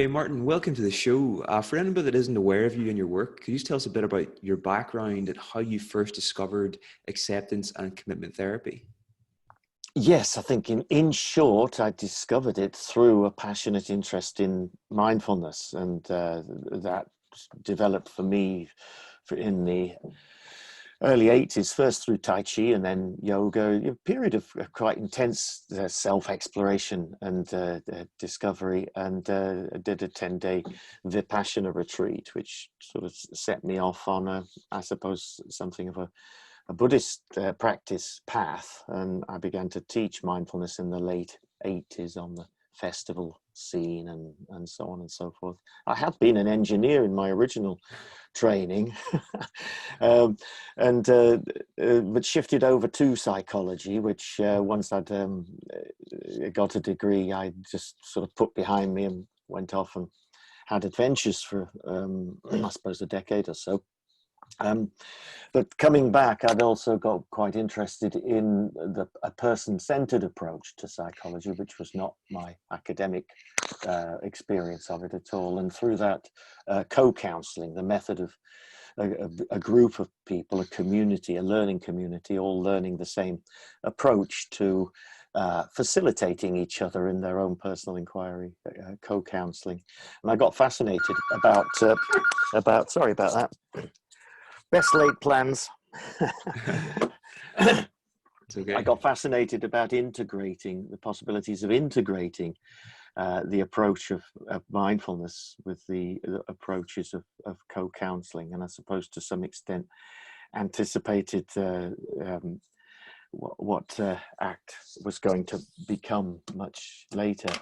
Okay, Martin, welcome to the show. For anybody that isn't aware of you and your work, could you just tell us a bit about your background and how you first discovered acceptance and commitment therapy? Yes, I think in short, I discovered it through a passionate interest in mindfulness, and that developed for me in the early 80s, first through Tai Chi and then yoga, a period of quite intense self-exploration and discovery, and I did a 10-day Vipassana retreat, which sort of set me off on, I suppose, something of a Buddhist practice path, and I began to teach mindfulness in the late 80s on the festival scene and so on and so forth. I had been an engineer in my original training, um, and but shifted over to psychology, which once I'd got a degree, I just sort of put behind me and went off and had adventures for I suppose a decade or so. But coming back, I'd also got quite interested in a person-centered approach to psychology, which was not my academic experience of it at all. And through that, co-counseling, the method of a group of people, a community, a learning community, all learning the same approach to facilitating each other in their own personal inquiry, co-counseling. And I got fascinated sorry about that. Best laid plans. It's okay. I got fascinated about integrating the possibilities of integrating the approach of mindfulness with the approaches of co-counseling, and I suppose to some extent anticipated what ACT was going to become much later.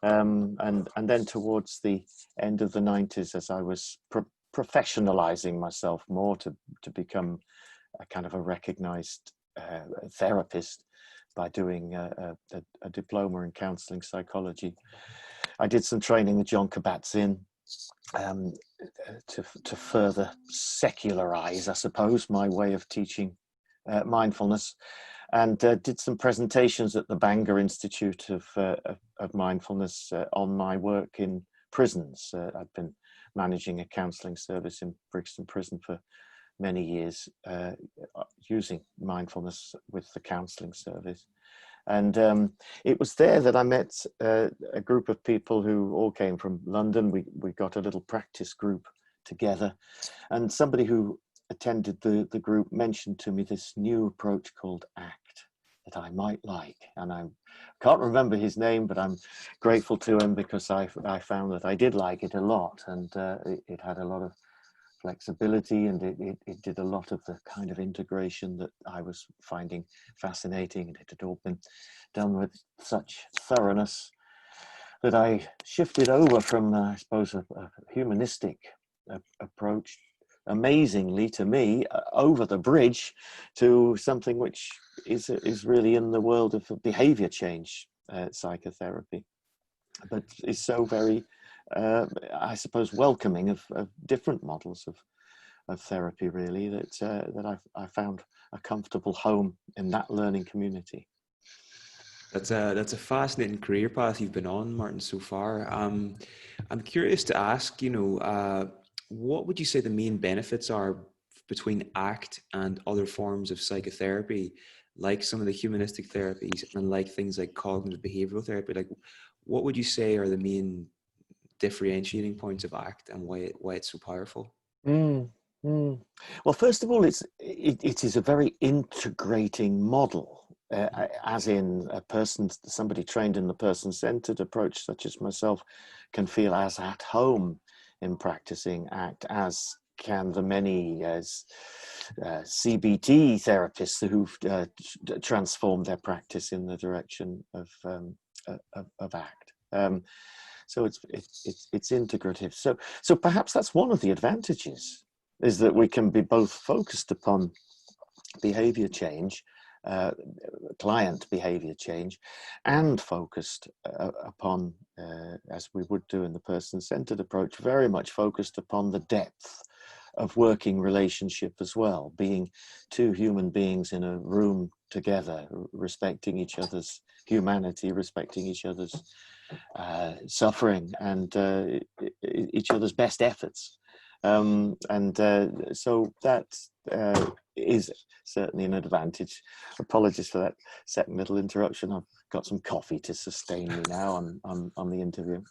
And then towards the end of the 90s, as I was professionalizing myself more to become a kind of a recognized therapist by doing a diploma in counseling psychology, I did some training with John Kabat-Zinn to further secularize, I suppose, my way of teaching mindfulness, and did some presentations at the Bangor Institute of Mindfulness on my work in prisons. I've been managing a counselling service in Brixton Prison for many years, using mindfulness with the counselling service. And it was there that I met a group of people who all came from London. We got a little practice group together, and somebody who attended the group mentioned to me this new approach called ACT that I might like, and I can't remember his name, but I'm grateful to him because I found that I did like it a lot, and it had a lot of flexibility, and it did a lot of the kind of integration that I was finding fascinating, and it had all been done with such thoroughness that I shifted over from, I suppose, a humanistic approach, amazingly to me, over the bridge to something which is really in the world of behavior change psychotherapy, but is so very, I suppose, welcoming of different models of therapy, really, that I found a comfortable home in that learning community. That's a fascinating career path you've been on, Martin, so far. I'm curious to ask, what would you say the main benefits are between ACT and other forms of psychotherapy, like some of the humanistic therapies and like things like cognitive behavioral therapy? Like, what would you say are the main differentiating points of ACT and why it's so powerful? Well, first of all, it is a very integrating model, as in somebody trained in the person-centered approach, such as myself, can feel as at home in practicing ACT as can the many CBT therapists who've transformed their practice in the direction of ACT. So it's integrative. So perhaps that's one of the advantages, is that we can be both focused upon behavior change, client behavior change, and focused upon, as we would do in the person-centered approach, very much focused upon the depth of working relationship as well, being two human beings in a room together, respecting each other's humanity, respecting each other's suffering and each other's best efforts. So that is certainly an advantage. Apologies for that second little interruption. I've got some coffee to sustain me now on the interview.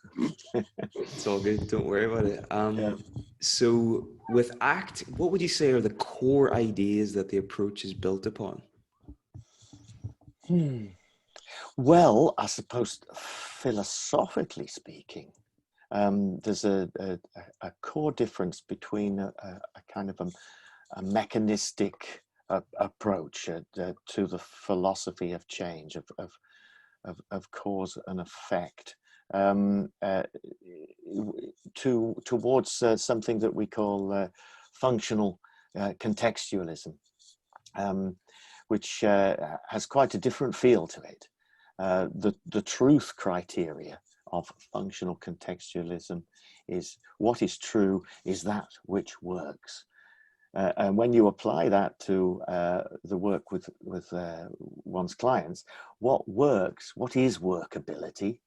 It's all good. Don't worry about it. Yeah. So with ACT, what would you say are the core ideas that the approach is built upon? Well, I suppose philosophically speaking, there's a core difference between a kind of a mechanistic approach to the philosophy of change, of cause and effect, towards something that we call functional contextualism, which has quite a different feel to it. The truth criteria of functional contextualism is what is true is that which works. And when you apply that to the work with one's clients, what works, what is workability,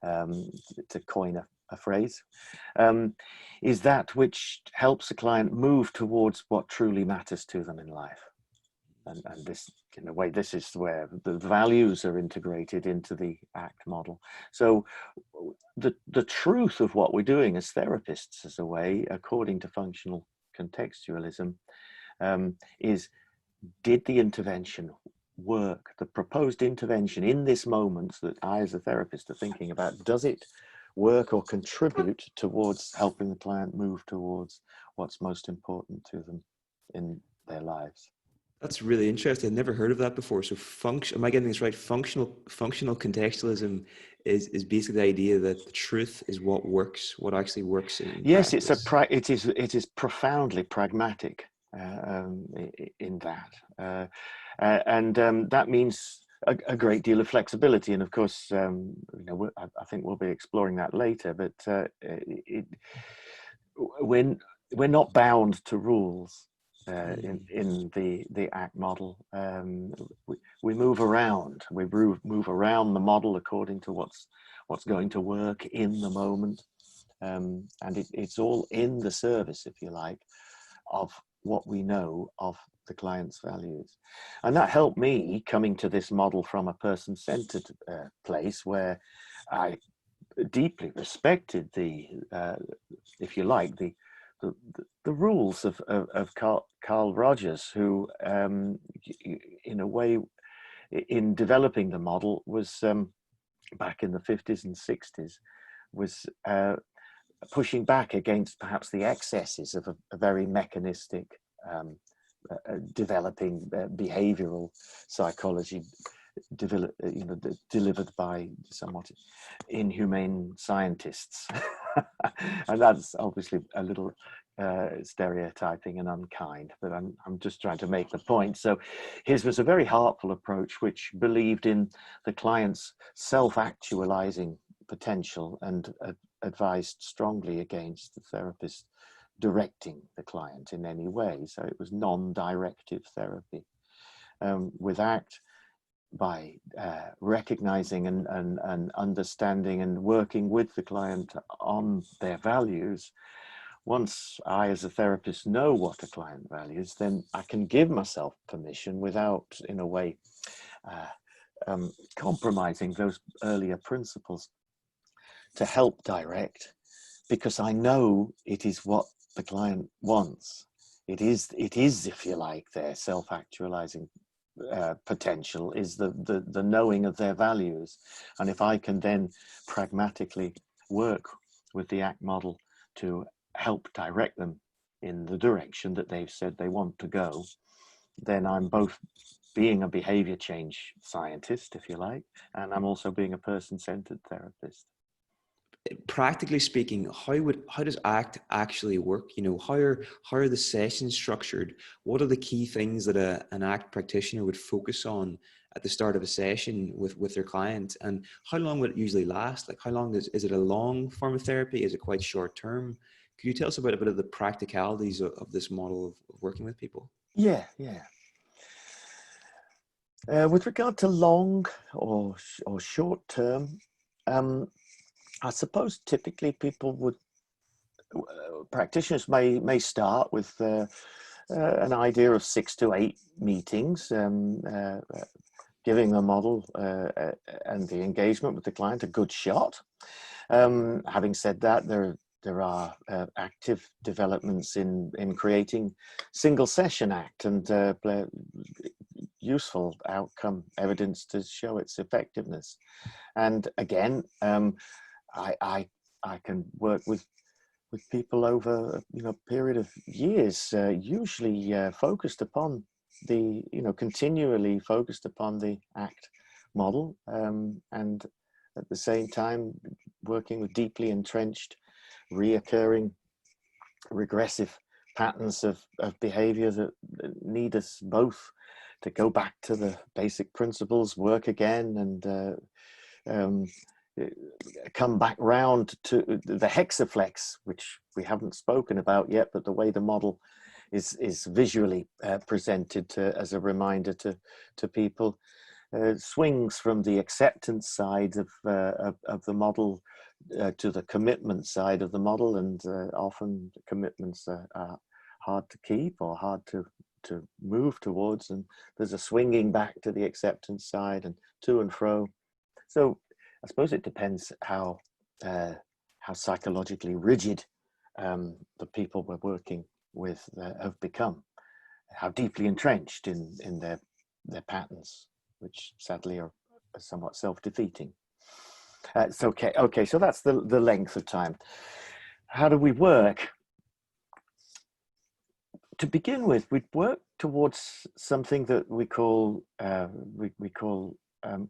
to coin a phrase, is that which helps a client move towards what truly matters to them in life. And this, in a way, this is where the values are integrated into the ACT model. So the truth of what we're doing as therapists, as a way, according to functional contextualism, is, did the intervention work? The proposed intervention in this moment that I as a therapist are thinking about, does it work or contribute towards helping the client move towards what's most important to them in their lives? That's really interesting. I've never heard of that before. So am I getting this right? Functional contextualism is basically the idea that the truth is what works, what actually works in Yes, practice. it is profoundly pragmatic in that, and that means a great deal of flexibility. And of course, you know, I think we'll be exploring that later. But when we're not bound to rules. In the ACT model, we move around. We move around the model according to what's going to work in the moment, and it's all in the service, if you like, of what we know of the client's values. And that helped me coming to this model from a person-centered place where I deeply respected the, if you like, the rules of Carl Rogers, who, in a way, in developing the model, was back in the 50s and 60s, was pushing back against perhaps the excesses of a very mechanistic, developing behavioral psychology, delivered by somewhat inhumane scientists. And that's obviously a little stereotyping and unkind, but I'm just trying to make the point. So his was a very heartful approach, which believed in the client's self-actualizing potential and advised strongly against the therapist directing the client in any way. So it was non-directive therapy. With ACT, by recognizing and understanding and working with the client on their values, once I as a therapist know what a client values, then I can give myself permission without, in a way, compromising those earlier principles to help direct, because I know it is what the client wants. It is, if you like, their self-actualizing potential is the knowing of their values. And if I can then pragmatically work with the ACT model to help direct them in the direction that they've said they want to go, then I'm both being a behavior change scientist, if you like, and I'm also being a person-centered therapist. Practically speaking, how does ACT actually work? You know, how are the sessions structured? What are the key things that an ACT practitioner would focus on at the start of a session with their client? And how long would it usually last? Like, how long is it a long form of therapy? Is it quite short term? Could you tell us about a bit of the practicalities of this model of working with people? Yeah. With regard to long or short term, I suppose typically people would, practitioners may start with an idea of 6 to 8 meetings, giving the model and the engagement with the client a good shot. Having said that, there are active developments in creating single session act and useful outcome evidence to show its effectiveness. And again, I can work with people over a period of years, usually focused upon the continually focused upon the ACT model, and at the same time working with deeply entrenched, reoccurring, regressive patterns of behavior that need us both to go back to the basic principles, work again, and come back round to the hexaflex, which we haven't spoken about yet, but the way the model is visually presented as a reminder to people, swings from the acceptance side of the model to the commitment side of the model, and often the commitments are hard to keep or hard to move towards, and there's a swinging back to the acceptance side and to and fro. So I suppose it depends how psychologically rigid the people we're working with have become, how deeply entrenched in their patterns, which sadly are somewhat self-defeating. So okay, so that's the length of time. How do we work? To begin with, we'd work towards something that we call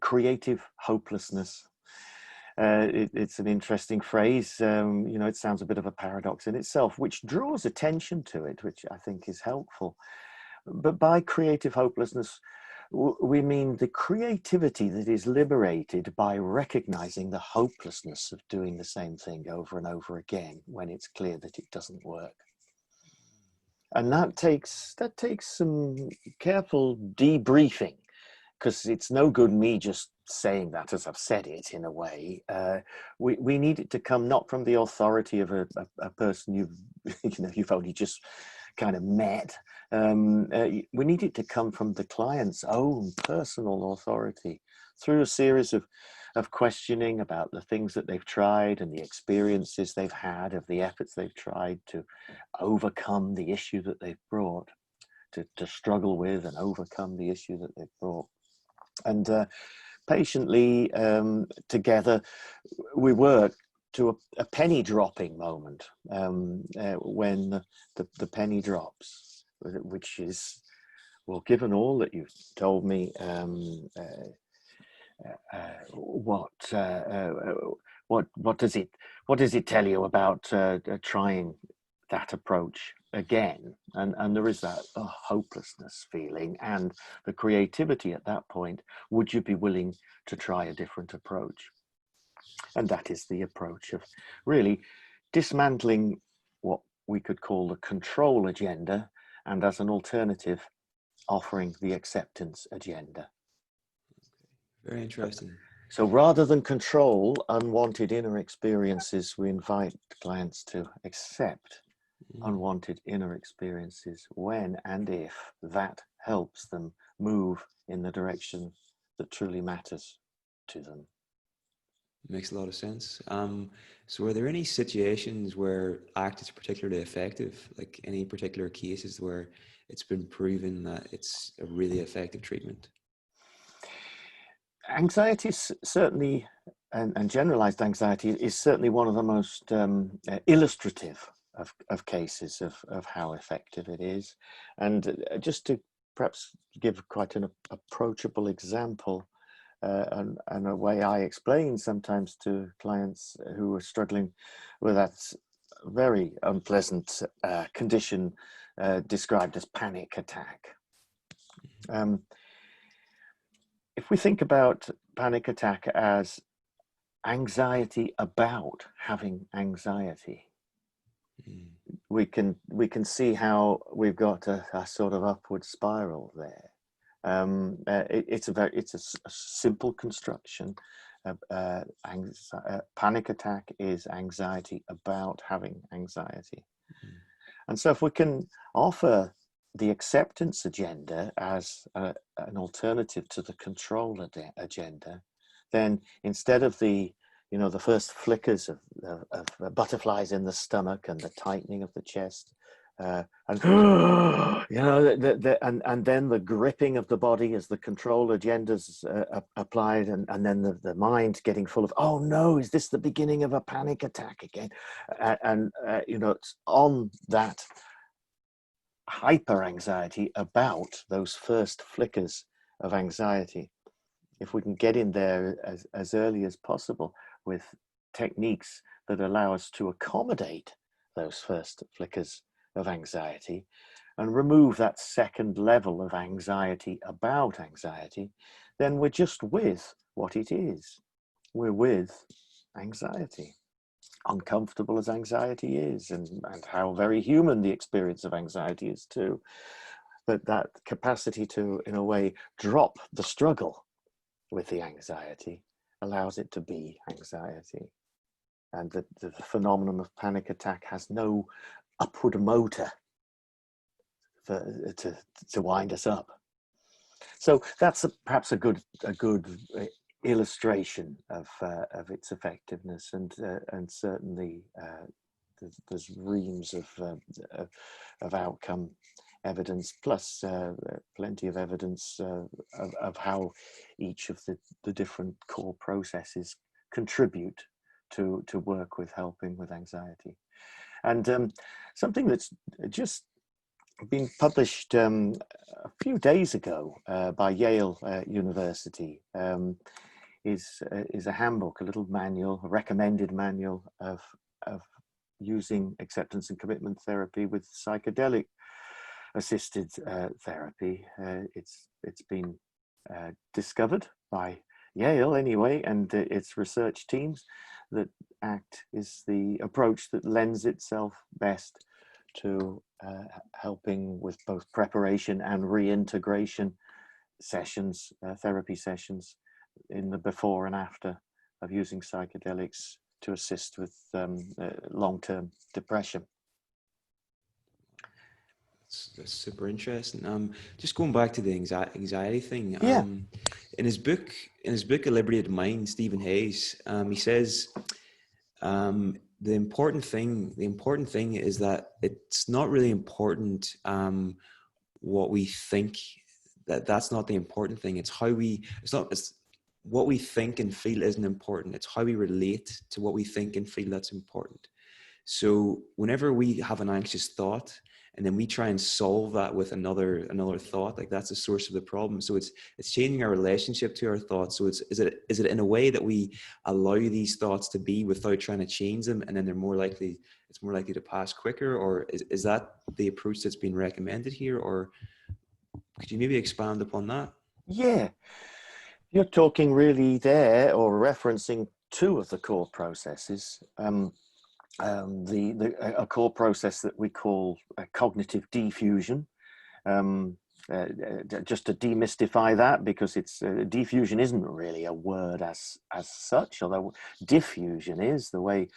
creative hopelessness. It's an interesting phrase. It sounds a bit of a paradox in itself, which draws attention to it, which I think is helpful. But by creative hopelessness, we mean the creativity that is liberated by recognizing the hopelessness of doing the same thing over and over again when it's clear that it doesn't work. And that takes some careful debriefing, because it's no good me just saying that as I've said it in a way. We need it to come not from the authority of a person you've only just kind of met. We need it to come from the client's own personal authority through a series of questioning about the things that they've tried and the experiences they've had of the efforts they've tried to overcome the issue that they've brought, to struggle with and overcome the issue that they've brought. And patiently together we work to a penny dropping moment, when the penny drops, which is, well, given all that you've told me, what does it tell you about trying that approach again? And there is that hopelessness feeling and the creativity at that point. Would you be willing to try a different approach? And that is the approach of really dismantling what we could call the control agenda, and as an alternative, offering the acceptance agenda. Very interesting. So rather than control unwanted inner experiences, we invite clients to accept unwanted inner experiences when and if that helps them move in the direction that truly matters to them. Makes a lot of sense. So are there any situations where ACT is particularly effective, like any particular cases where it's been proven that it's a really effective treatment? Anxiety is certainly, and generalized anxiety is certainly one of the most illustrative of cases of how effective it is. And just to perhaps give quite an approachable example, and a way I explain sometimes to clients who are struggling with that very unpleasant condition described as panic attack. If we think about panic attack as anxiety about having anxiety, we can see how we've got a sort of upward spiral there. It's a simple construction, panic attack is anxiety about having anxiety. And so if we can offer the acceptance agenda as an alternative to the control agenda, then instead of the first flickers of butterflies in the stomach and the tightening of the chest, and and then the gripping of the body as the control agendas applied, and then the mind getting full of, oh no, is this the beginning of a panic attack again? It's on that hyper anxiety about those first flickers of anxiety. If we can get in there as early as possible with techniques that allow us to accommodate those first flickers of anxiety and remove that second level of anxiety about anxiety, then we're just with what it is. We're with anxiety, uncomfortable as anxiety is, and how very human the experience of anxiety is too. But that capacity to, in a way, drop the struggle with the anxiety allows it to be anxiety. And the phenomenon of panic attack has no upward motor to wind us up. So that's perhaps a good illustration of its effectiveness, and certainly there's reams of outcome evidence, plus plenty of evidence of how each of the different core processes contribute to work with helping with anxiety. And something that's just been published a few days ago by Yale University is a handbook, a little manual, a recommended manual of using acceptance and commitment therapy with psychedelic assisted therapy. It's been discovered by Yale anyway, and its research teams, that ACT is the approach that lends itself best to helping with both preparation and reintegration sessions, therapy sessions, in the before and after of using psychedelics to assist with long-term depression. That's super interesting. Just going back to the anxiety thing. Yeah. In his book, A Liberated Mind, Stephen Hayes, he says the important thing is that it's not really important what we think. That's not the important thing. It's how we. It's what we think and feel isn't important. It's how we relate to what we think and feel that's important. So whenever we have an anxious thought, and then we try and solve that with another thought, like that's the source of the problem. So it's changing our relationship to our thoughts. So is it in a way that we allow these thoughts to be without trying to change them, and then it's more likely to pass quicker? Or is that the approach that's been recommended here? Or could you maybe expand upon that? Yeah, you're talking really there, or referencing two of the core processes. A core process that we call cognitive diffusion. Just to demystify that, because it's diffusion isn't really a word as such, although diffusion is the way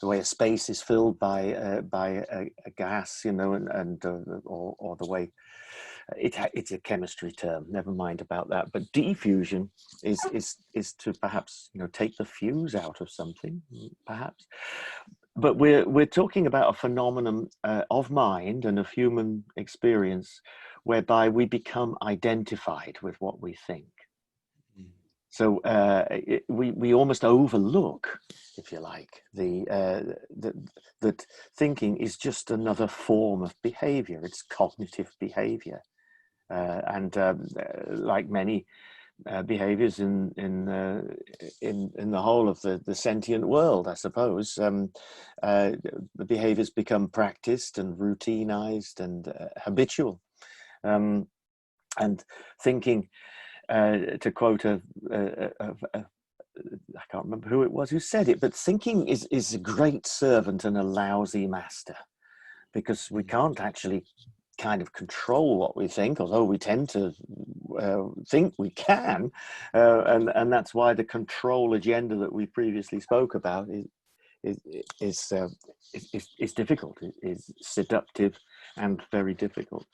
a space is filled by a gas, or the way it's a chemistry term. Never mind about that. But diffusion is to perhaps take the fuse out of something, perhaps. But we're talking about a phenomenon of mind and of human experience whereby we become identified with what we think. So we almost overlook, if you like, that thinking is just another form of behavior. It's cognitive behavior, and like many behaviors in the whole of the sentient world, I suppose, the behaviors become practiced and routinized and habitual, and thinking, to quote I can't remember who it was who said it, but thinking is a great servant and a lousy master, because we can't actually kind of control what we think, although we tend to think we can, and that's why the control agenda that we previously spoke about is difficult, is seductive and very difficult.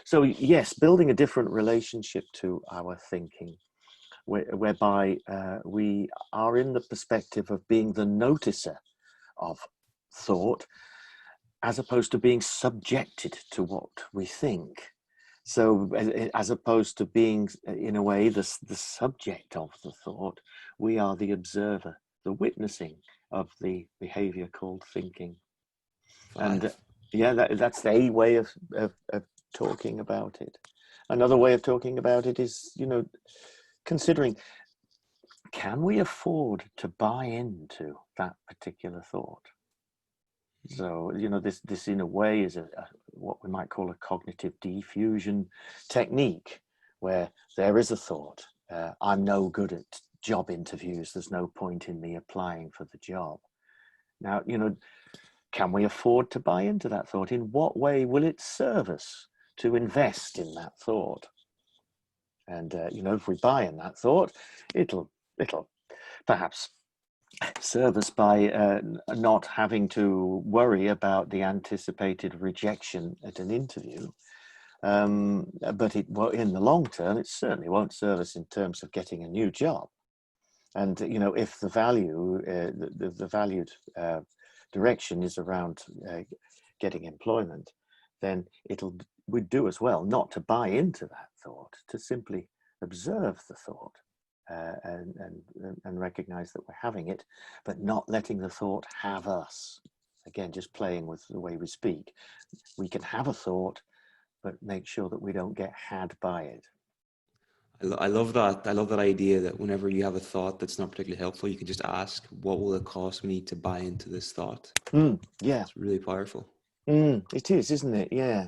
So yes, building a different relationship to our thinking, whereby we are in the perspective of being the noticer of thought, as opposed to being subjected to what we think. So as opposed to being, in a way, the subject of the thought, we are the observer, the witnessing of the behavior called thinking. And yeah, that's a way of talking about it. Another way of talking about it is, considering, can we afford to buy into that particular thought? So, this in a way is what we might call a cognitive diffusion technique, where there is a thought, I'm no good at job interviews, there's no point in me applying for the job. Now, can we afford to buy into that thought? In what way will it serve us to invest in that thought? And, if we buy in that thought, it'll perhaps serve us by not having to worry about the anticipated rejection at an interview. But in the long term, it certainly won't serve us in terms of getting a new job. And, if the value, the valued direction is around getting employment, then we'd do as well not to buy into that thought, to simply observe the thought. And recognize that we're having it, but not letting the thought have us. Again, just playing with the way we speak. We can have a thought, but make sure that we don't get had by it. I love that. I love that idea that whenever you have a thought that's not particularly helpful, you can just ask, what will it cost me to buy into this thought? Yeah. It's really powerful. It is, isn't it? Yeah.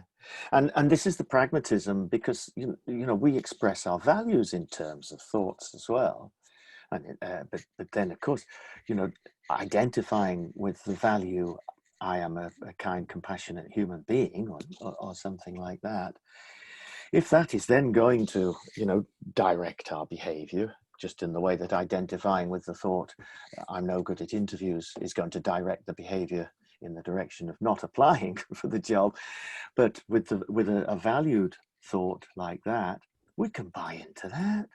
And this is the pragmatism, because, we express our values in terms of thoughts as well. And but then, of course, identifying with the value, I am a kind, compassionate human being, or something like that. If that is then going to, direct our behavior, just in the way that identifying with the thought, I'm no good at interviews, is going to direct the behavior in the direction of not applying for the job, but with a valued thought like that, we can buy into that.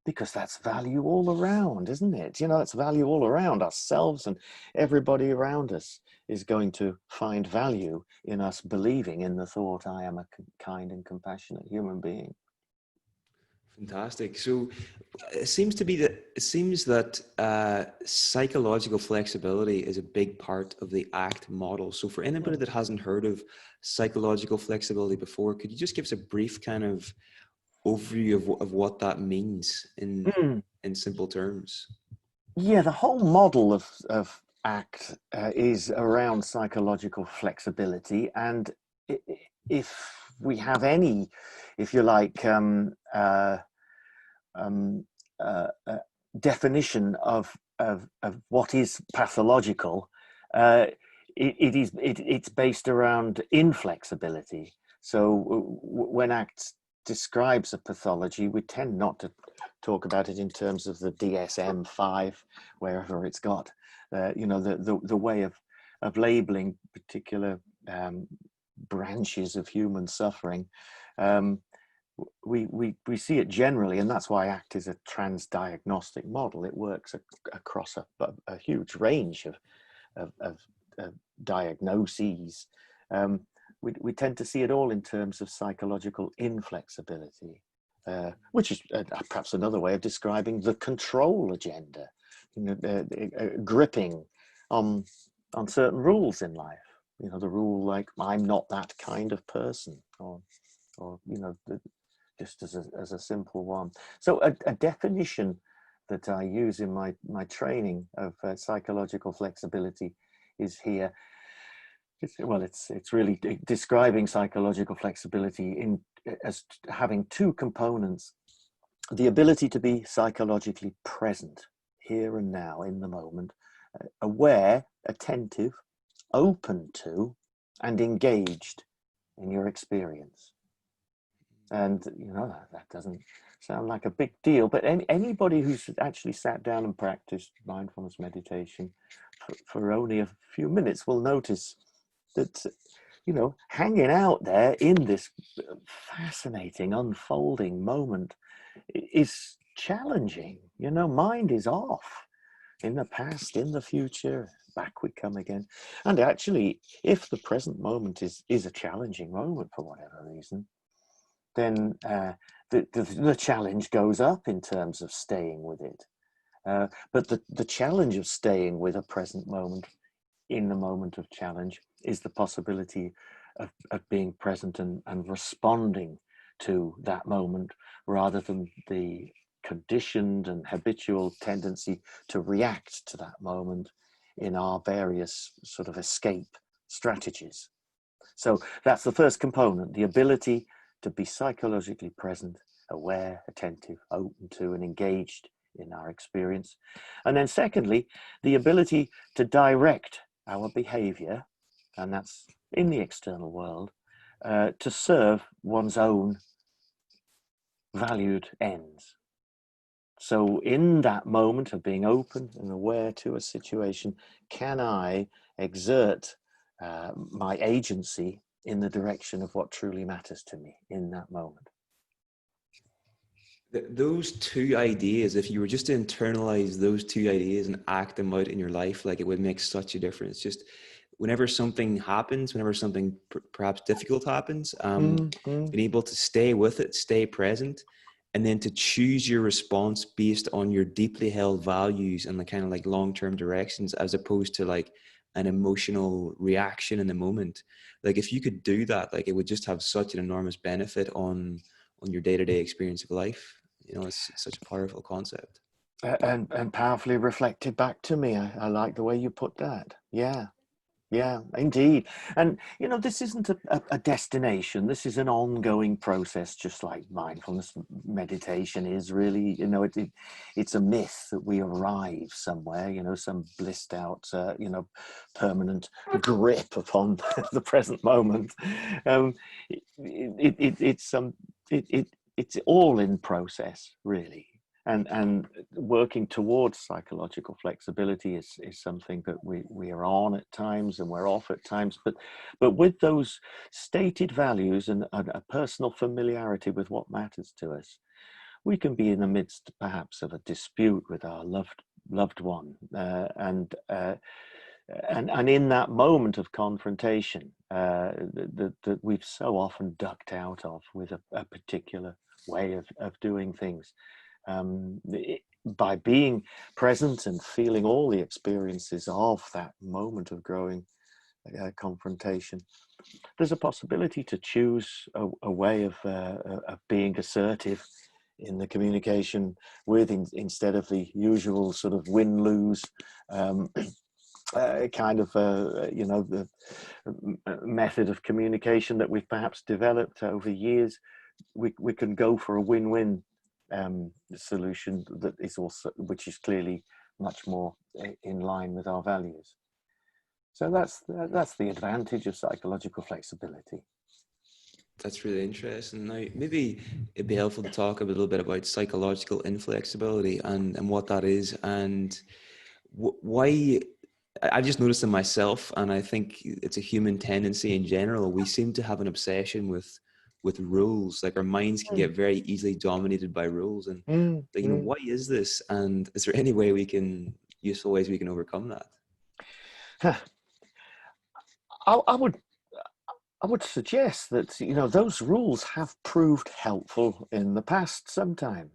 Because that's value all around, isn't it? That's value all around. Ourselves and everybody around us is going to find value in us believing in the thought, I am a kind and compassionate human being. Fantastic. So it seems that psychological flexibility is a big part of the ACT model. So for anybody that hasn't heard of psychological flexibility before, could you just give us a brief kind of overview of what that means in simple terms? Yeah, the whole model of ACT is around psychological flexibility, and if we have any, if you like, definition of what is pathological, it's based around inflexibility. So when ACT describes a pathology, we tend not to talk about it in terms of the DSM-5, wherever it's got, the way of labeling particular branches of human suffering. We see it generally, and that's why ACT is a transdiagnostic model. It works across a huge range of diagnoses. We tend to see it all in terms of psychological inflexibility, which is perhaps another way of describing the control agenda, gripping on certain rules in life. The rule like, I'm not that kind of person, or just as a simple one. So a definition that I use in my training of psychological flexibility is here. It's really describing psychological flexibility as having two components: the ability to be psychologically present here and now in the moment, aware, attentive, open to, and engaged in your experience. And that doesn't sound like a big deal, but anybody who's actually sat down and practiced mindfulness meditation for only a few minutes will notice that hanging out there in this fascinating unfolding moment is challenging. Mind is off in the past, in the future, back we come again. And actually, if the present moment is a challenging moment for whatever reason, then the challenge goes up in terms of staying with it. But the challenge of staying with a present moment in the moment of challenge is the possibility of being present and responding to that moment, rather than the conditioned and habitual tendency to react to that moment in our various sort of escape strategies. So that's the first component, the ability to be psychologically present, aware, attentive, open to, and engaged in our experience. And then secondly, the ability to direct our behavior, and that's in the external world, to serve one's own valued ends. So in that moment of being open and aware to a situation, can I exert my agency in the direction of what truly matters to me in that moment? Those two ideas, if you were just to internalize those two ideas and act them out in your life, like, it would make such a difference. Just whenever something happens, whenever something perhaps difficult happens, being able to stay with it, stay present, and then to choose your response based on your deeply held values and the kind of like long-term directions, as opposed to like an emotional reaction in the moment. Like, if you could do that, like, it would just have such an enormous benefit on your day-to-day experience of life. It's such a powerful concept. And powerfully reflected back to me. I like the way you put that. Yeah, indeed. And, this isn't a destination. This is an ongoing process, just like mindfulness meditation is really. It's a myth that we arrive somewhere, some blissed out, permanent grip upon the present moment. It's all in process, really. And working towards psychological flexibility is something that we are on at times and we're off at times, but with those stated values and a personal familiarity with what matters to us, we can be in the midst perhaps of a dispute with our loved one, and in that moment of confrontation that we've so often ducked out of with a particular way of doing things. By being present and feeling all the experiences of that moment of growing confrontation, there's a possibility to choose a way of being assertive in the communication with, instead of the usual sort of win-lose kind of the method of communication that we've perhaps developed over years. We can go for a win-win solution that is also, which is clearly much more in line with our values. So that's the advantage of psychological flexibility. That's really interesting. Now, maybe it'd be helpful to talk a little bit about psychological inflexibility and what that is, and why. I've just noticed in myself, and I think it's a human tendency in general. We seem to have an obsession with rules. Like, our minds can get very easily dominated by rules, and why is this? And is there any way useful ways we can overcome that? I would suggest that those rules have proved helpful in the past sometime.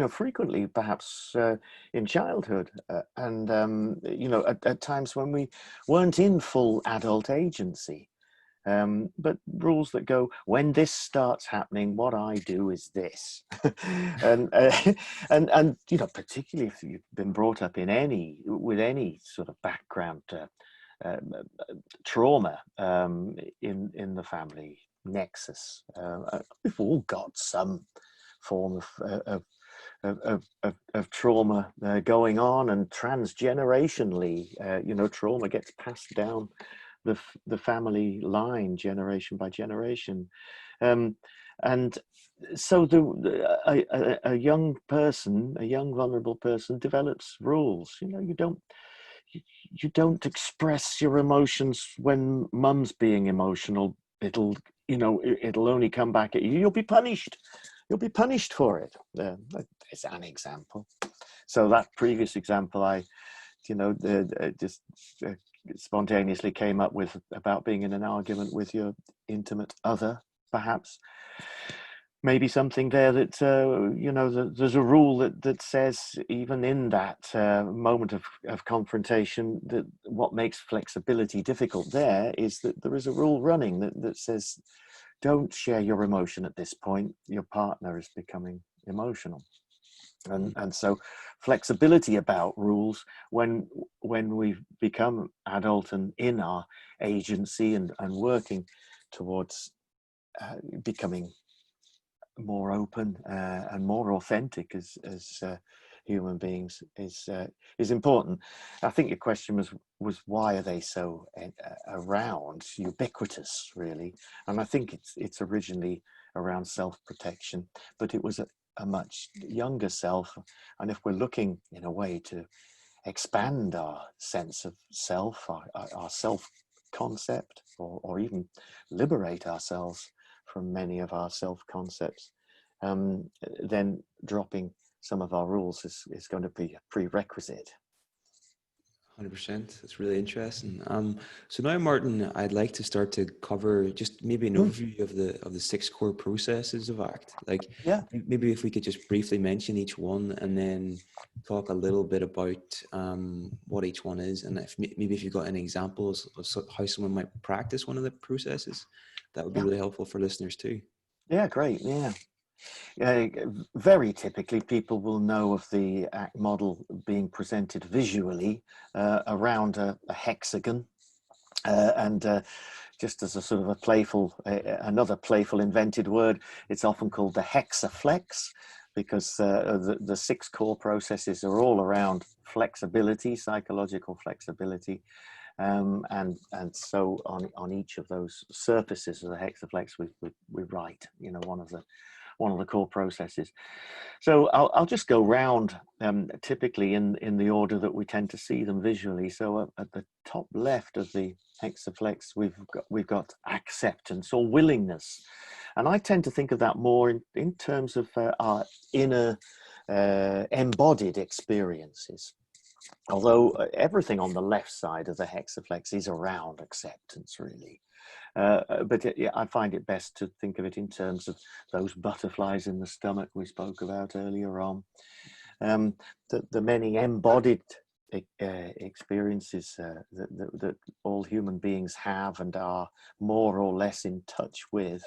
Frequently, perhaps in childhood, and at times when we weren't in full adult agency. But rules that go, when this starts happening, what I do is this. and particularly if you've been brought up with any sort of background trauma in the family nexus, we've all got some form of trauma going on, and transgenerationally, trauma gets passed down the family line generation by generation. And so a young person, a young vulnerable person, develops rules. You know, you don't express your emotions when mum's being emotional. It'll only come back at you. You'll be punished. You'll be punished for it. It's an example. So that previous example, just spontaneously came up with about being in an argument with your intimate other, perhaps. Maybe something there that, there's a rule that says, even in that moment of confrontation, that what makes flexibility difficult there is that there is a rule running that says, don't share your emotion at this point. Your partner is becoming emotional. And so flexibility about rules when we've become adult and in our agency and working towards becoming more open and more authentic as human beings is important. I think your question was why are they so around, ubiquitous, really? And I think it's originally around self-protection, but it was a much younger self. And if we're looking in a way to expand our sense of self, our self concept, or even liberate ourselves from many of our self-concepts, then dropping some of our rules is going to be a prerequisite. 100%. That's really interesting. So now, Martin, I'd like to start to cover just maybe an overview of the 6 core processes of ACT. Like, Yeah. maybe if we could just briefly mention each one and then talk a little bit about what each one is, and maybe if you've got any examples of how someone might practice one of the processes, that would be really helpful for listeners too. Yeah, great. Yeah. Very typically, people will know of the ACT model being presented visually around a hexagon, and just as a sort of a playful, another playful invented word, it's often called the hexaflex, because the 6 core processes are all around flexibility, psychological flexibility. And so on each of those surfaces of the hexaflex, we write, one of the core processes. So I'll just go round typically in the order that we tend to see them visually. So at the top left of the hexaflex, we've got acceptance or willingness. And I tend to think of that more in terms of our inner embodied experiences. Although everything on the left side of the hexaflex is around acceptance, really. But I find it best to think of it in terms of those butterflies in the stomach we spoke about earlier on. The many embodied experiences that all human beings have and are more or less in touch with,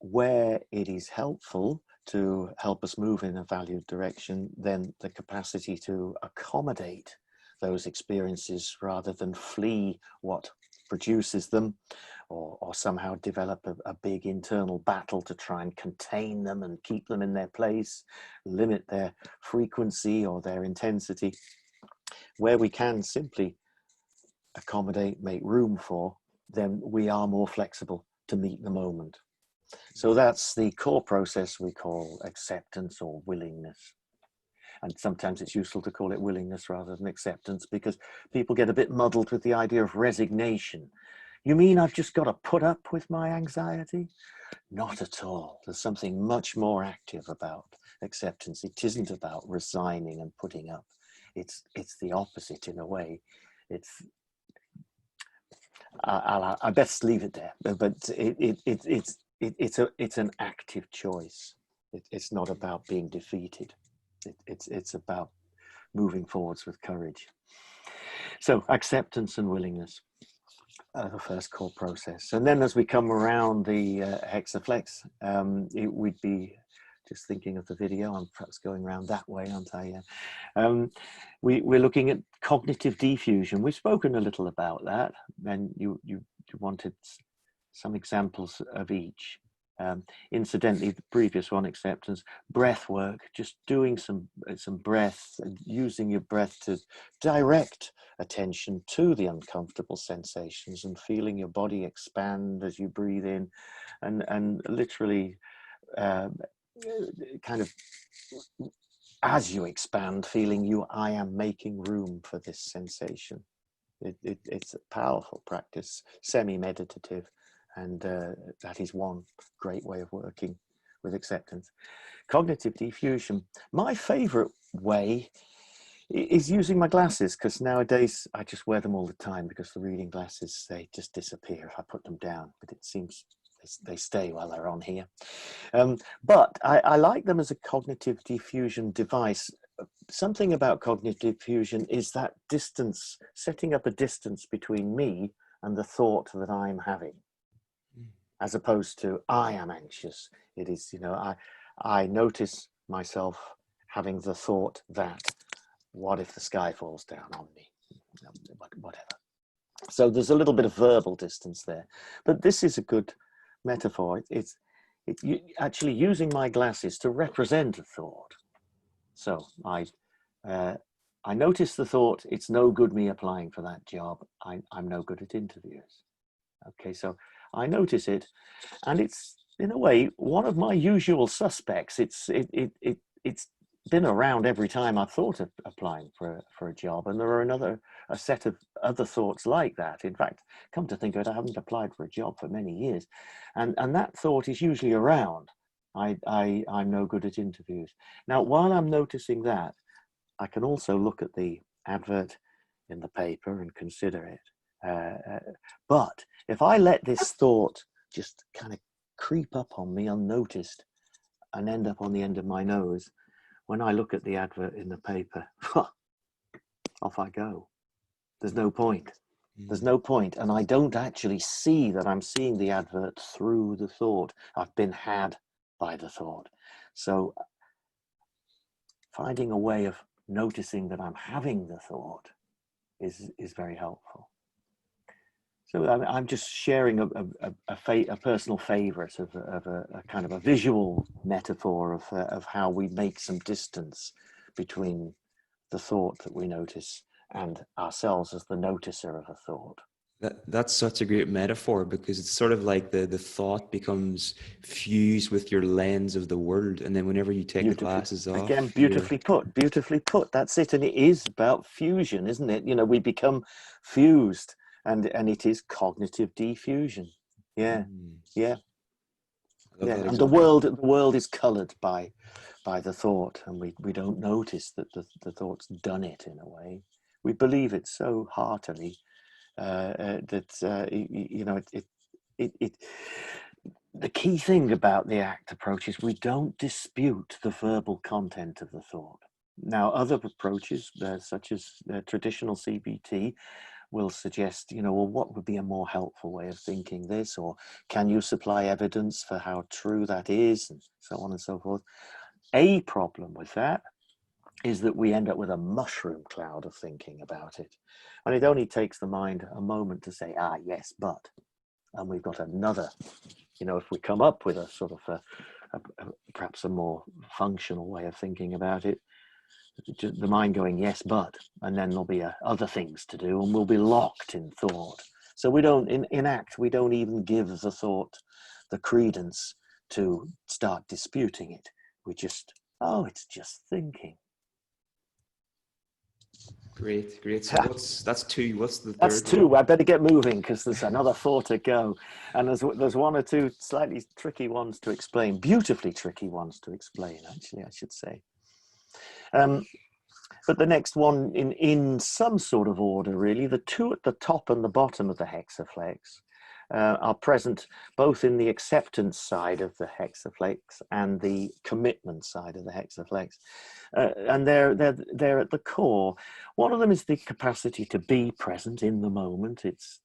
where it is helpful to help us move in a valued direction, then the capacity to accommodate those experiences rather than flee what produces them, or somehow develop a big internal battle to try and contain them and keep them in their place, limit their frequency or their intensity, where we can simply accommodate, make room for, then we are more flexible to meet the moment. So that's the core process we call acceptance or willingness. And sometimes it's useful to call it willingness rather than acceptance, because people get a bit muddled with the idea of resignation. You mean I've just got to put up with my anxiety? Not at all. There's something much more active about acceptance. It isn't about resigning and putting up. It's the opposite in a way. I best leave it there. But it's an active choice. It's not about being defeated. It's about moving forwards with courage. So acceptance and willingness are the first core process. And then as we come around the hexaflex, we'd be just thinking of the video. I'm perhaps going around that way, aren't I? We're looking at cognitive diffusion. We've spoken a little about that, and you wanted some examples of each. Incidentally, the previous one, acceptance, breath work, just doing some breath and using your breath to direct attention to the uncomfortable sensations and feeling your body expand as you breathe in, and literally kind of as you expand, feeling I am making room for this sensation. It's a powerful practice, semi-meditative, and that is one great way of working with acceptance. Cognitive diffusion, my favorite way is using my glasses, because nowadays I just wear them all the time because the reading glasses, they just disappear if I put them down, but it seems they stay while they're on here. But I like them as a cognitive diffusion device. Something about cognitive diffusion is that distance, setting up a distance between me and the thought that I'm having, as opposed to I am anxious. It is, I notice myself having the thought that, what if the sky falls down on me? Whatever. So there's a little bit of verbal distance there, but this is a good metaphor. It's actually using my glasses to represent a thought. So I notice the thought, it's no good me applying for that job. I'm no good at interviews. Okay, so I notice it, and it's in a way one of my usual suspects. It's been around every time I've thought of applying for a job, and there are a set of other thoughts like that. In fact, come to think of it, I haven't applied for a job for many years, and that thought is usually around. I'm no good at interviews. Now, while I'm noticing that, I can also look at the advert in the paper and consider it. But if I let this thought just kind of creep up on me unnoticed and end up on the end of my nose, when I look at the advert in the paper, off I go. There's no point. There's no point. And I don't actually see that I'm seeing the advert through the thought. I've been had by the thought. So finding a way of noticing that I'm having the thought is very helpful. So I'm just sharing a personal favorite of a kind of a visual metaphor of how we make some distance between the thought that we notice and ourselves as the noticer of a thought. That's such a great metaphor, because it's sort of like the thought becomes fused with your lens of the world, and then whenever you take the glasses off, again, beautifully put. That's it. And it is about fusion, isn't it? We become fused, and it is cognitive diffusion. Yeah. And the world is colored by the thought, and we don't notice that the thought's done it. In a way, we believe it so heartily the key thing about the ACT approach is we don't dispute the verbal content of the thought. Now, other approaches, such as traditional CBT, will suggest, well, what would be a more helpful way of thinking this? Or can you supply evidence for how true that is? And so on and so forth. A problem with that is that we end up with a mushroom cloud of thinking about it. And it only takes the mind a moment to say, yes, but. And we've got another, if we come up with a sort of perhaps a more functional way of thinking about it, the mind going, yes, but, and then there'll be other things to do, and we'll be locked in thought. So we don't, in ACT, we don't even give the thought the credence to start disputing it. We just, it's just thinking. Great. So that's two. What's the third? That's two. I better get moving because there's another four to go. And there's one or two slightly tricky ones to explain, beautifully tricky ones to explain, actually, I should say. But the next one in some sort of order, really, the two at the top and the bottom of the hexaflex are present both in the acceptance side of the hexaflex and the commitment side of the hexaflex. And they're at the core. One of them is the capacity to be present in the moment. It's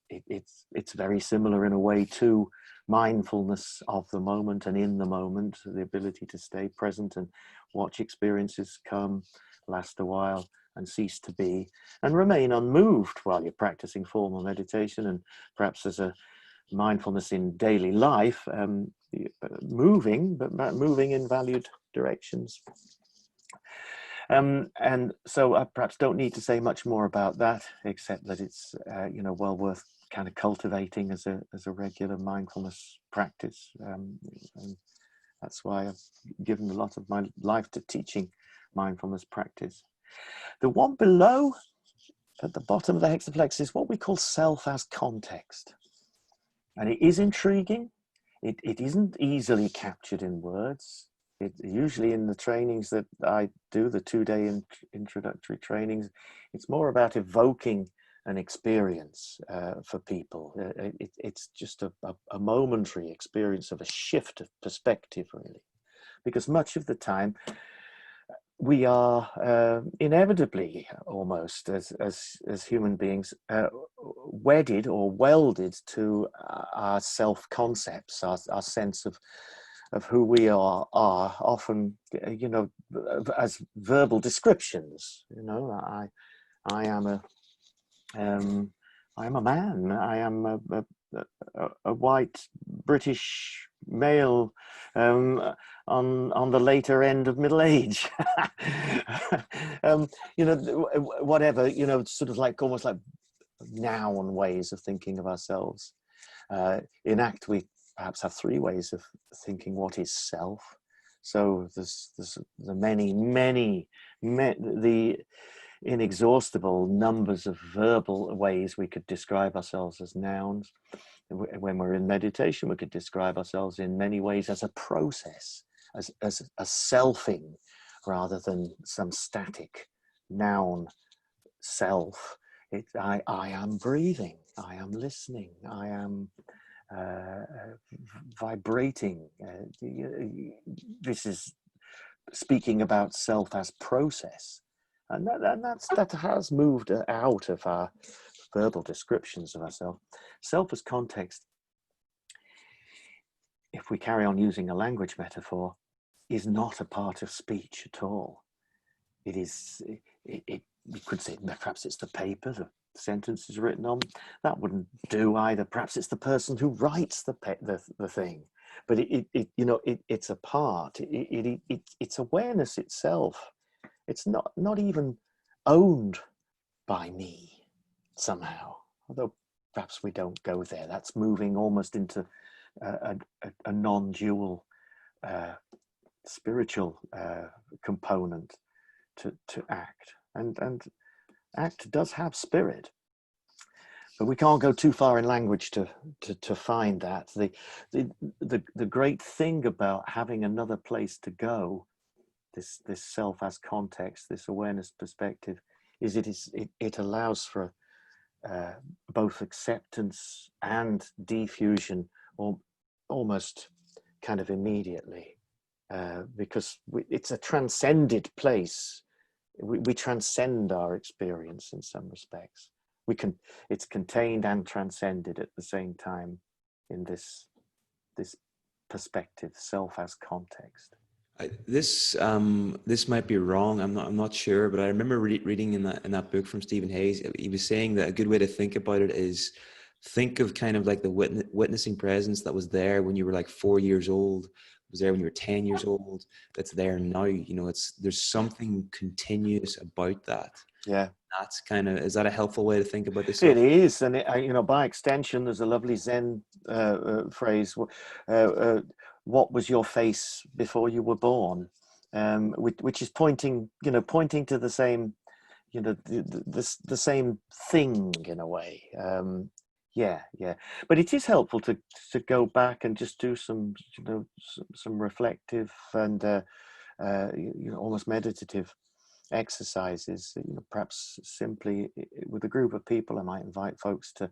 very similar in a way to mindfulness of the moment and in the moment, the ability to stay present and watch experiences come, last a while, and cease to be, and remain unmoved while you're practicing formal meditation. And perhaps there's a mindfulness in daily life, moving, but moving in valued directions. And so I perhaps don't need to say much more about that, except that it's well worth kind of cultivating as a regular mindfulness practice. And that's why I've given a lot of my life to teaching mindfulness practice. The one below, at the bottom of the hexaplex, is what we call self as context. And it is intriguing. It isn't easily captured in words. Usually in the trainings that I do, the 2-day introductory trainings, it's more about evoking an experience for people. It's just a momentary experience of a shift of perspective, really. Because much of the time, we are inevitably, almost as human beings, wedded or welded to our self-concepts, our sense of who we are often, as verbal descriptions. I am a man. I am a white British male on the later end of middle age. Whatever, sort of like almost like noun ways of thinking of ourselves. In ACT, we perhaps have 3 ways of thinking what is self. So there's the the inexhaustible numbers of verbal ways we could describe ourselves as nouns. When we're in meditation, we could describe ourselves in many ways as a process, as a selfing, rather than some static noun self. I am breathing, I am listening, I am vibrating. This is speaking about self as process. And that has moved out of our verbal descriptions of ourselves. Self as context, if we carry on using a language metaphor, is not a part of speech at all. It is, you could say perhaps it's the paper the sentence is written on. That wouldn't do either. Perhaps it's the person who writes the thing. But it's a part. It's awareness itself. It's not even owned by me somehow, although perhaps we don't go there. That's moving almost into a non-dual spiritual component to ACT. And ACT does have spirit, but we can't go too far in language to find that. The great thing about having another place to go, this self as context, this awareness perspective, is it allows for both acceptance and diffusion, or almost kind of immediately, because it's a transcended place. We transcend our experience in some respects. It's contained and transcended at the same time in this perspective, self as context. This might be wrong. I'm not sure, but I remember reading in that book from Stephen Hayes. He was saying that a good way to think about it is think of kind of like the witnessing presence that was there when you were like 4 years old, was there when you were 10 years old, that's there now. There's something continuous about that. Yeah. That's kind of, is that a helpful way to think about this? It is, and by extension, there's a lovely Zen phrase. What was your face before you were born? Which is pointing to the same, the same thing in a way. Yeah. But it is helpful to go back and just do some reflective and almost meditative exercises. Perhaps simply with a group of people, I might invite folks to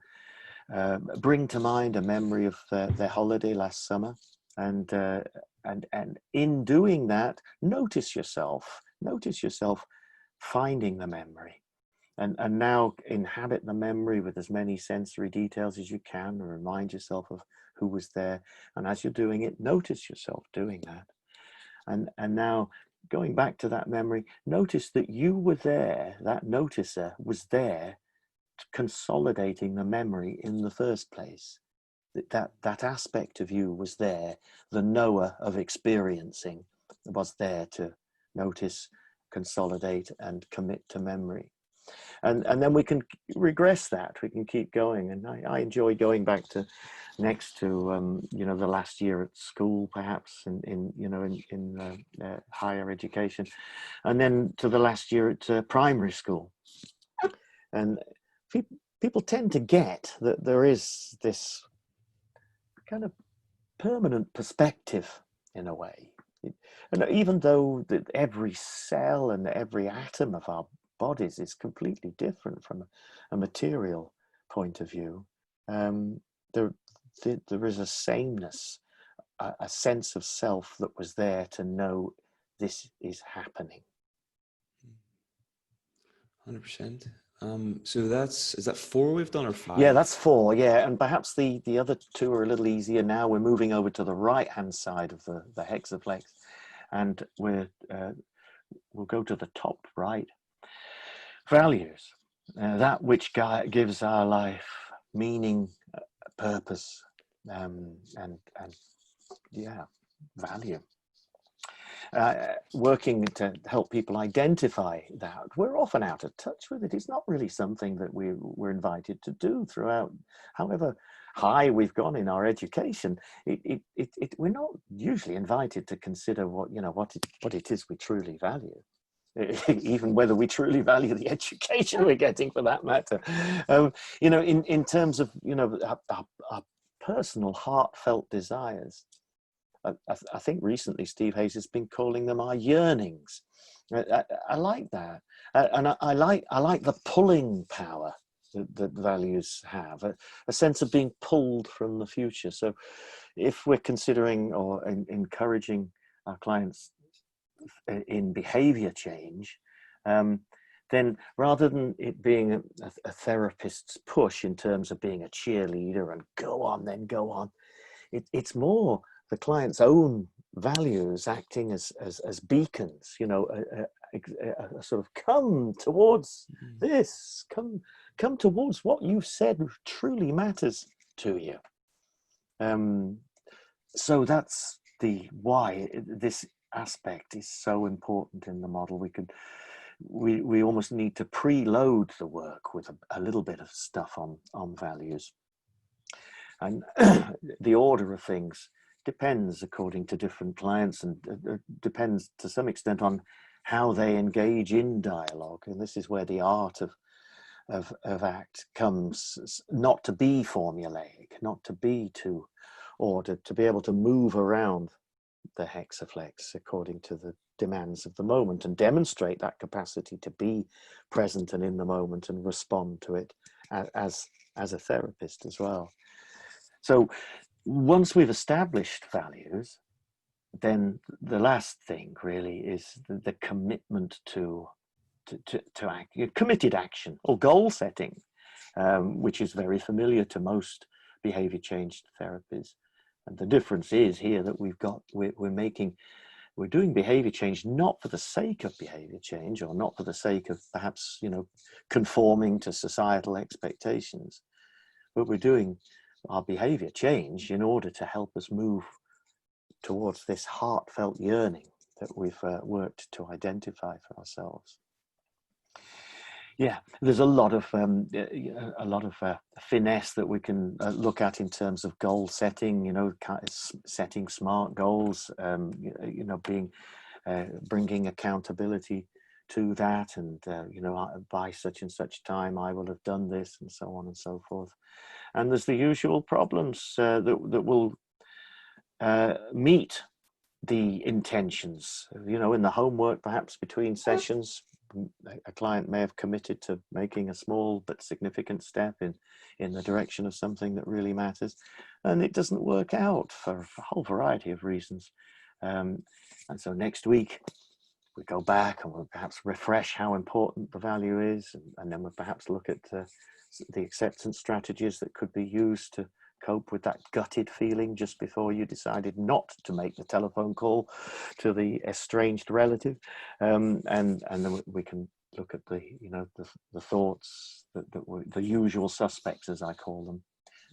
bring to mind a memory of their holiday last summer, and in doing that, notice yourself finding the memory, and now inhabit the memory with as many sensory details as you can, and remind yourself of who was there. And as you're doing it, notice yourself doing that, and now going back to that memory, notice that you were there, that noticer was there, consolidating the memory in the first place. that aspect of you was there. The knower of experiencing was there to notice, consolidate, and commit to memory. And then we can regress that. We can keep going. And I enjoy going back to next to the last year at school, perhaps in higher education, and then to the last year at primary school. And people tend to get that there is this kind of permanent perspective in a way. And even though that every cell and every atom of our bodies is completely different from a material point of view, there is a sameness, a sense of self that was there to know this is happening. 100%. So is that 4 we've done or 5? Yeah, that's 4. Yeah, and perhaps the other 2 are a little easier. Now we're moving over to the right hand side of the hexaflex, and we'll go to the top right. Values, that which gives our life meaning, purpose, and yeah, value. Working to help people identify that. We're often out of touch with it. It's not really something that we're invited to do throughout, however high we've gone in our education. We're not usually invited to consider what it is we truly value. Even whether we truly value the education we're getting, for that matter. In terms of our personal heartfelt desires. I think recently Steve Hayes has been calling them our yearnings. I like that, and I like the pulling power that values have, a sense of being pulled from the future. So, if we're considering or encouraging our clients in behavior change, then rather than it being a therapist's push in terms of being a cheerleader and go on, then go on, it's more the client's own values acting as beacons, a sort of come towards this, come towards what you said truly matters to you. So that's the why this aspect is so important in the model. We almost need to preload the work with a little bit of stuff on values, and the order of things depends according to different clients, and depends to some extent on how they engage in dialogue. And this is where the art of ACT comes, not to be formulaic, not to be too ordered, to be able to move around the hexaflex according to the demands of the moment and demonstrate that capacity to be present and in the moment and respond to it as a therapist as well. So once we've established values, then the last thing really is the commitment to act, committed action or goal setting, which is very familiar to most behavior change therapies. And the difference is here that we're doing behavior change not for the sake of behavior change, or not for the sake of perhaps conforming to societal expectations, but we're doing our behavior change in order to help us move towards this heartfelt yearning that we've worked to identify for ourselves. Yeah, there's a lot of finesse that we can look at in terms of goal setting. Setting smart goals. Bringing accountability to that, and by such and such time I will have done this, and so on and so forth. And there's the usual problems that will meet the intentions. In the homework, perhaps between sessions, a client may have committed to making a small but significant step in the direction of something that really matters, and it doesn't work out for a whole variety of reasons. And so next week we go back and we'll perhaps refresh how important the value is, and then we'll perhaps look at the acceptance strategies that could be used to cope with that gutted feeling just before you decided not to make the telephone call to the estranged relative, and then we can look at the thoughts that were the usual suspects, as I call them,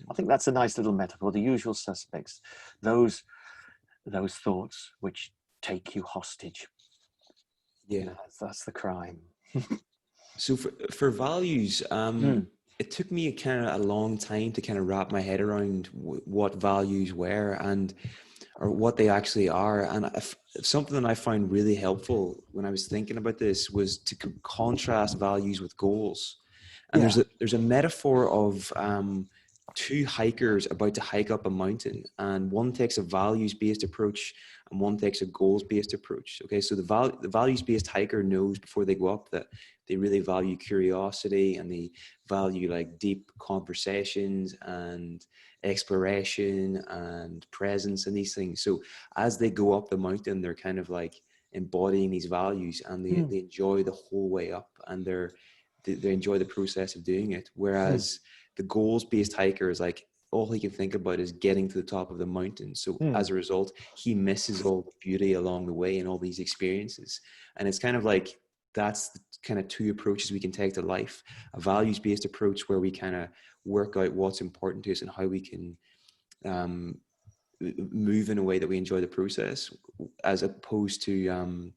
I think that's a nice little metaphor. The usual suspects, those thoughts which take you hostage. Yeah. That's the crime. So for values, Mm. it took me kind of a long time to kind of wrap my head around what values were and or what they actually are. And something that I found really helpful when I was thinking about this was to contrast values with goals. And Yeah. there's a metaphor of two hikers about to hike up a mountain, and one takes a values based approach and one takes a goals based approach. Okay, so the values based hiker knows before they go up that they really value curiosity and they value like deep conversations and exploration and presence and these things. So as they go up the mountain, they're kind of like embodying these values, and Mm. they enjoy the whole way up, and they enjoy the process of doing it. Mm. Whereas the goals based hiker is like, all he can think about is getting to the top of the mountain. So Mm. as a result, he misses all the beauty along the way and all these experiences. And it's kind of like, that's the kind of two approaches we can take to life: a values based approach where we kind of work out what's important to us and how we can um, move in a way that we enjoy the process, as opposed to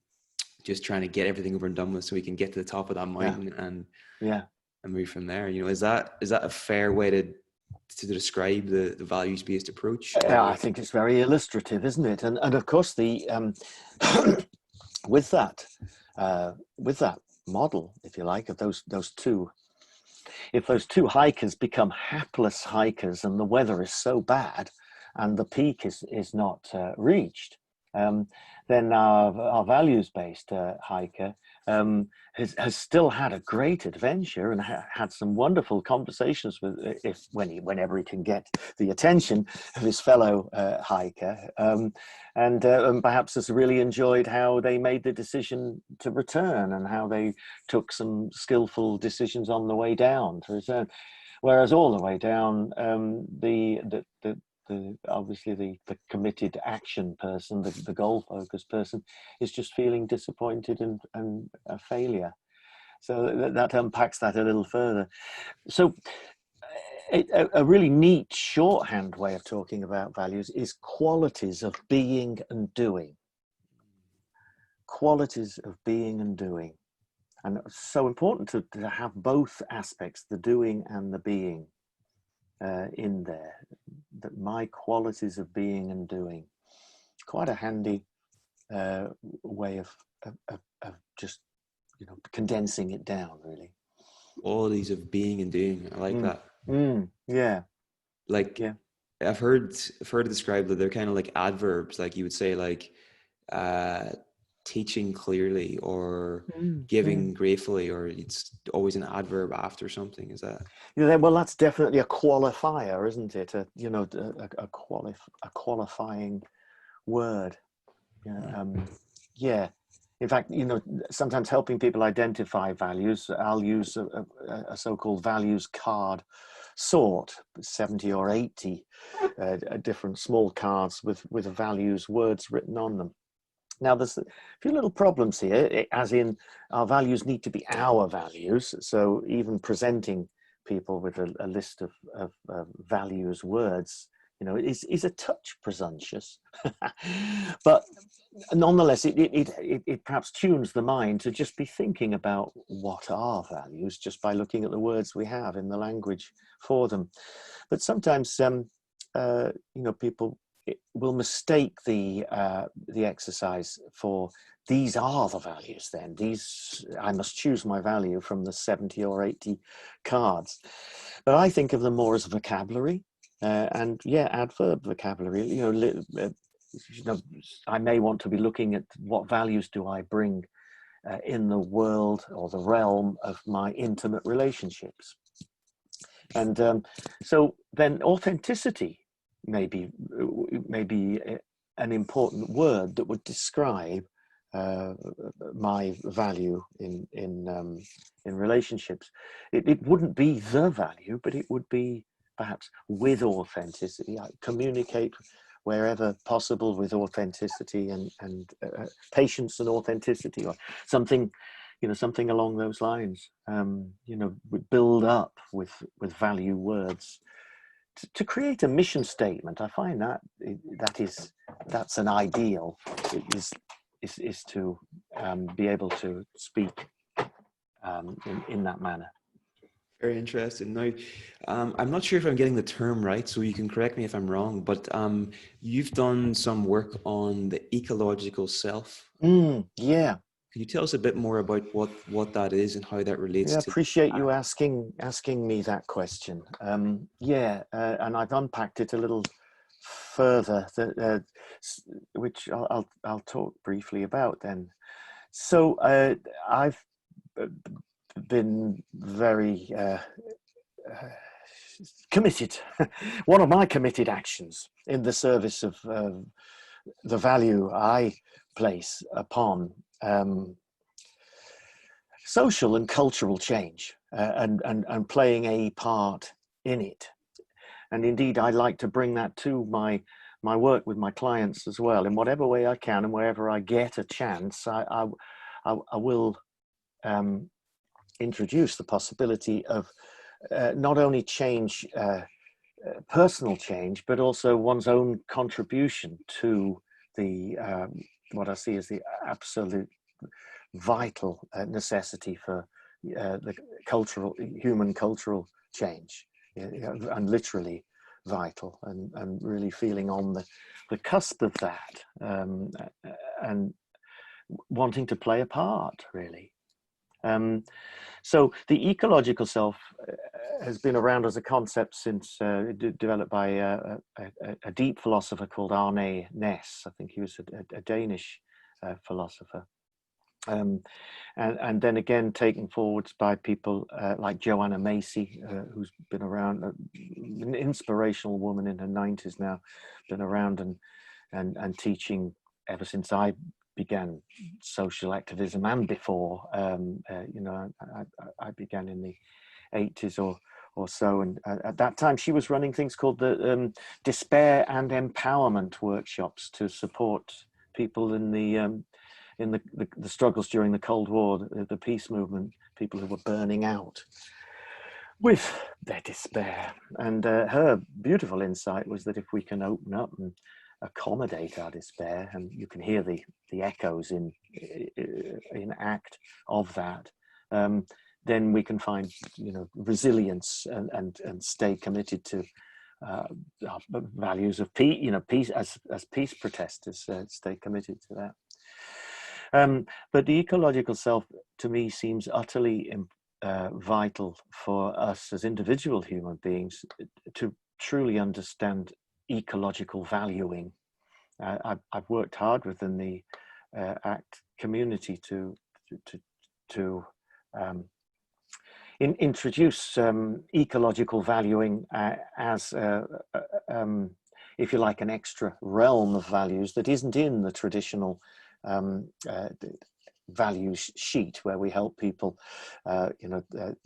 just trying to get everything over and done with so we can get to the top of that Yeah. mountain Yeah. and move from there. Is that a fair way to describe the values based approach? Yeah, Or I think it's very illustrative, isn't it? And of course, the with that model, if you like, of those two, if those two hikers become hapless hikers and the weather is so bad and the peak is not reached, then our values-based hiker has still had a great adventure and had some wonderful conversations with whenever he can get the attention of his fellow hiker, and perhaps has really enjoyed how they made the decision to return and how they took some skillful decisions on the way down to return. Whereas all the way down, obviously the committed action person, the goal focused person, is just feeling disappointed and a failure. So that unpacks that a little further. So a really neat shorthand way of talking about values is qualities of being and doing. Qualities of being and doing. And it's so important to have both aspects, the doing and the being, in there. That my qualities of being and doing. Quite a handy way of just condensing it down, really. qualities of being and doing. I like Mm. that. Yeah. Like Yeah. I've heard it described that they're kind of like adverbs. Like you would say like uh, teaching clearly or Mm. giving gratefully, or it's always an adverb after something. Is that? Yeah, well, that's definitely a qualifier, isn't it? A qualifying word. Yeah. Yeah. In fact, sometimes helping people identify values, I'll use a so-called values card sort, 70 or 80 different small cards with values words written on them. Now, there's a few little problems here, as in our values need to be our values. So even presenting people with a list of values words, is a touch presumptuous. But nonetheless, it perhaps tunes the mind to just be thinking about what are values just by looking at the words we have in the language for them. But sometimes, people will mistake the exercise for these are the values. Then I must choose my value from the 70 or 80 cards. But I think of them more as vocabulary. And yeah, adverb vocabulary. I may want to be looking at what values do I bring in the world or the realm of my intimate relationships. And so then authenticity may be an important word that would describe my value in relationships. It wouldn't be the value, but it would be perhaps with authenticity. I communicate wherever possible with authenticity and patience and authenticity, or something something along those lines. We build up with value words to create a mission statement, I find that's an ideal, is to be able to speak in that manner. Very interesting. Now, I'm not sure if I'm getting the term right, so you can correct me if I'm wrong, but you've done some work on the ecological self. Yeah. Can you tell us a bit more about what that is and how that relates Yeah, to? appreciate you asking me that question. And I've unpacked it a little further, which I'll talk briefly about then. So I've been very committed. One of my committed actions in the service of the value I place upon social and cultural change and playing a part in it. And indeed, I like to bring that to my work with my clients as well, in whatever way I can and wherever I get a chance. I will introduce the possibility of not only change, personal change, but also one's own contribution to the what I see as the absolute vital necessity for the human cultural change, and literally vital, and really feeling on the cusp of that, and wanting to play a part, really. So the ecological self has been around as a concept since developed by a deep philosopher called Arne Næss. I think he was a Danish philosopher. And then again taken forwards by people like Joanna Macy, who's been around, an inspirational woman in her 90s now, been around and teaching ever since I began social activism and before. I began in the 80s or so, and at that time she was running things called the despair and empowerment workshops to support people in the struggles during the Cold War, the peace movement, people who were burning out with their despair. And her beautiful insight was that if we can open up and accommodate our despair, and you can hear the echoes in act of that, then we can find resilience and stay committed to values of peace. Peace as peace protesters, stay committed to that. But the ecological self, to me, seems utterly vital for us as individual human beings to truly understand ecological valuing. I've worked hard within the ACT community to introduce ecological valuing as, if you like, an extra realm of values that isn't in the traditional values sheet, where we help people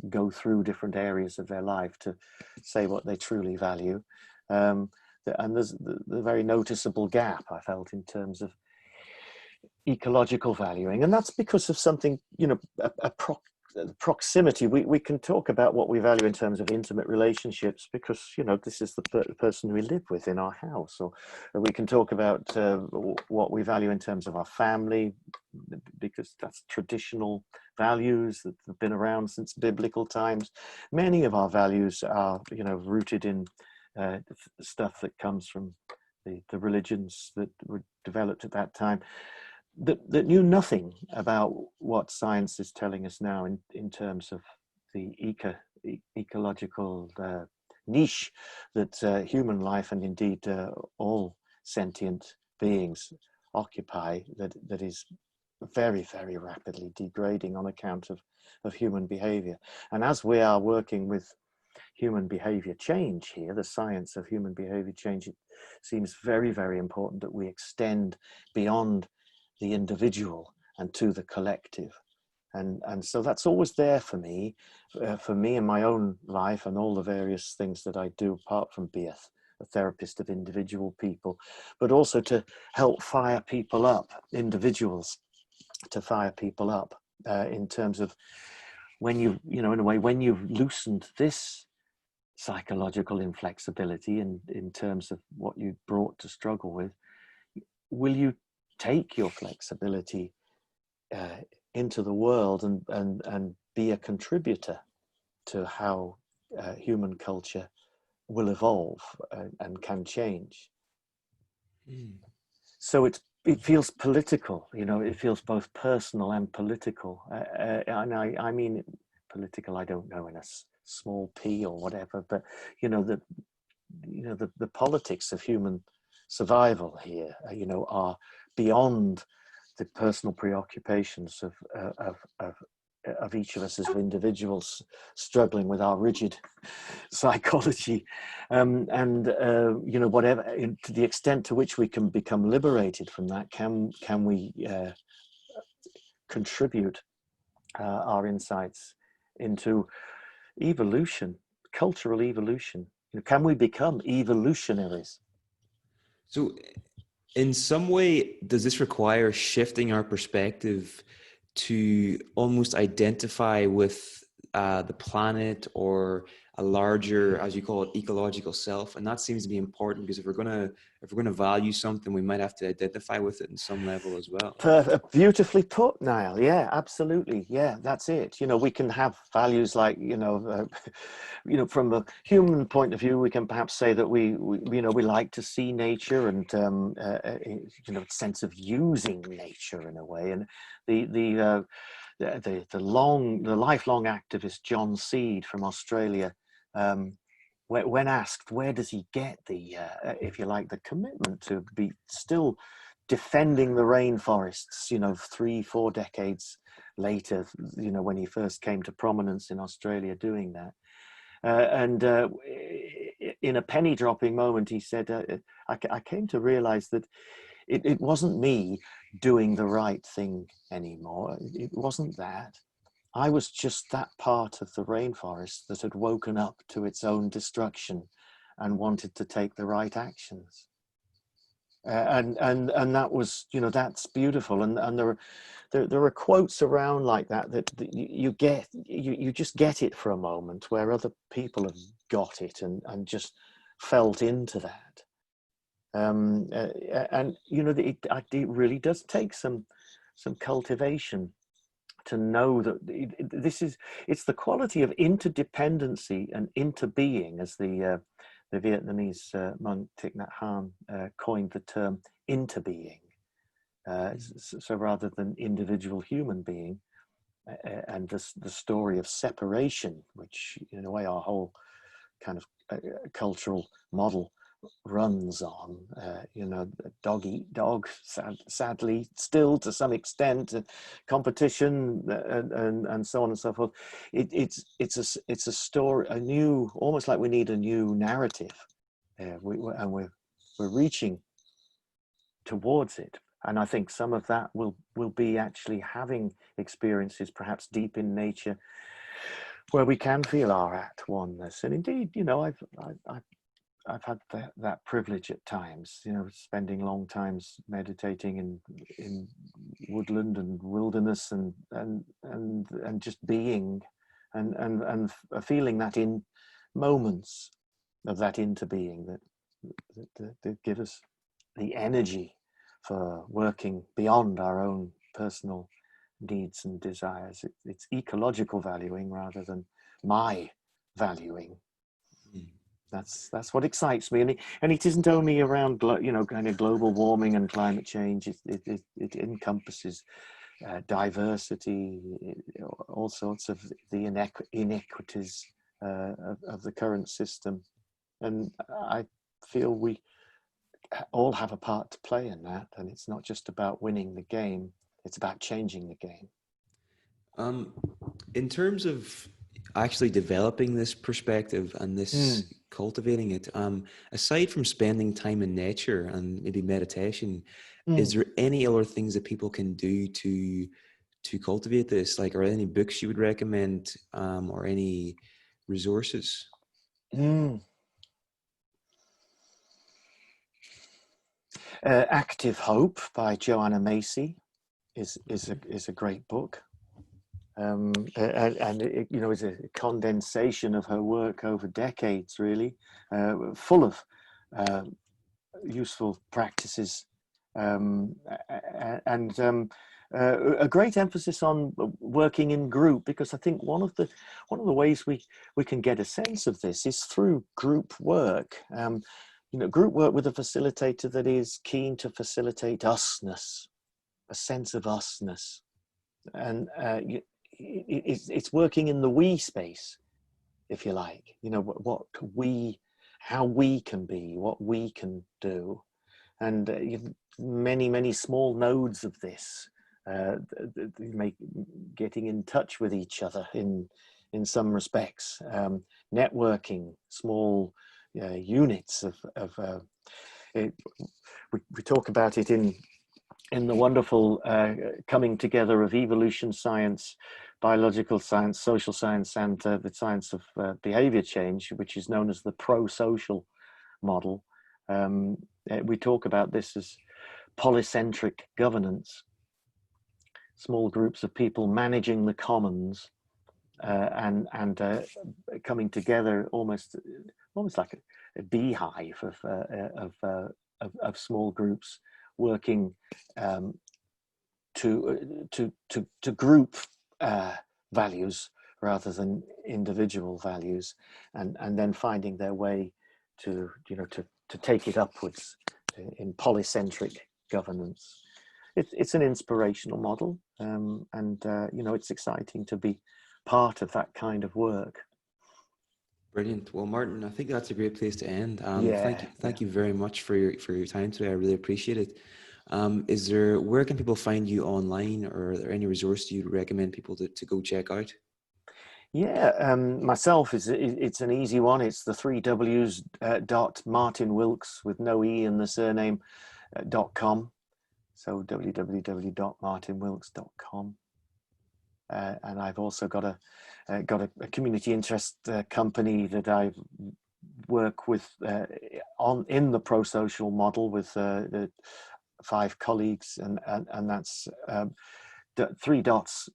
go through different areas of their life to say what they truly value. And there's the very noticeable gap I felt in terms of ecological valuing, and that's because of something, proximity. We can talk about what we value in terms of intimate relationships because this is the person we live with in our house, or we can talk about what we value in terms of our family, because that's traditional values that have been around since biblical times. Many of our values are rooted in stuff that comes from the religions that were developed at that time, that knew nothing about what science is telling us now in terms of the ecological niche that human life, and indeed all sentient beings, occupy, that is very, very rapidly degrading on account of human behavior. And as we are working with human behavior change here, the science of human behavior change, it seems very, very important that we extend beyond the individual and to the collective. And so that's always there for me in my own life and all the various things that I do, apart from being a therapist of individual people, but also to help fire people up, individuals, to fire people up in terms of when in a way, when you've loosened this psychological inflexibility in terms of what you brought to struggle with, will you take your flexibility into the world and be a contributor to how human culture will evolve and can change? Mm. So it feels political, it feels both personal and political. And I mean political, I don't know, in a small p or whatever, but the politics of human survival here, are beyond the personal preoccupations of each of us as individuals struggling with our rigid psychology, whatever, to the extent to which we can become liberated from that, can we contribute our insights into evolution, cultural evolution? Can we become evolutionaries? So, in some way, does this require shifting our perspective to almost identify with the planet or a larger, as you call it, ecological self? And that seems to be important, because if we're gonna value something, we might have to identify with it in some level as well. Beautifully put, Niall. Yeah, absolutely. Yeah, that's it. We can have values like, from a human point of view, we can perhaps say that we like to see nature and sense of using nature in a way. And the lifelong activist John Seed from Australia, when asked where does he get the if you like, the commitment to be still defending the rainforests, 3-4 decades later, when he first came to prominence in Australia doing that. And in a penny dropping moment, he said, I came to realize that it wasn't me doing the right thing anymore. It wasn't that. I was just that part of the rainforest that had woken up to its own destruction and wanted to take the right actions. And that was, that's beautiful. And there are quotes around like that you just get it for a moment, where other people have got it and just felt into that. And it really does take some cultivation to know that it's the quality of interdependency and interbeing, as the Vietnamese monk Thich Nhat Hanh coined the term interbeing. So rather than individual human being, and the story of separation, which in a way our whole kind of cultural model runs on, dog eat dog, sadly, still to some extent, competition and so on and so forth. It's a story, a new, almost like we need a new narrative, we're reaching towards it. And I think some of that will be actually having experiences, perhaps deep in nature, where we can feel our at oneness. And indeed, I've had that privilege at times, spending long times meditating in woodland and wilderness and just being and feeling that in moments of that interbeing that give us the energy for working beyond our own personal needs and desires. It's ecological valuing rather than my valuing. That's what excites me, and it isn't only around kind of global warming and climate change. It encompasses diversity, all sorts of the inequities of the current system, and I feel we all have a part to play in that. And it's not just about winning the game; it's about changing the game. In terms of actually developing this perspective and this cultivating it, aside from spending time in nature and maybe meditation, is there any other things that people can do to cultivate this? Like, are there any books you would recommend, or any resources? Active Hope by Joanna Macy is a great book. And it, you know, is a condensation of her work over decades, really, full of useful practices, and a great emphasis on working in group, because I think one of the ways we can get a sense of this is through group work. You know, group work with a facilitator that is keen to facilitate usness, a sense of usness, and it's working in the we space, if you like. You know, what we, how we can be, what we can do, and many small nodes of this, getting in touch with each other in some respects, networking, small units of it, we talk about it in the wonderful coming together of evolution science, biological science, social science, and the science of behavior change, which is known as the pro-social model. We talk about this as polycentric governance, small groups of people managing the commons, and coming together almost like a beehive of small groups working to group values rather than individual values, and then finding their way to, you know, to take it upwards in polycentric governance. It's an inspirational model, and you know, it's exciting to be part of that kind of work. Brilliant. Well, Martin, I think that's a great place to end. Yeah, Thank you very much for your time today. I really appreciate it. Where can people find you online, or are there any resources you'd recommend people to go check out? yeah. Myself it's an easy one. It's the 3Ws dot Martin Wilks with no e in the surname .com. So www.martinwilks.com. And I've also got a community interest company that I work with in the pro-social model with 5 colleagues, and that's 3 dots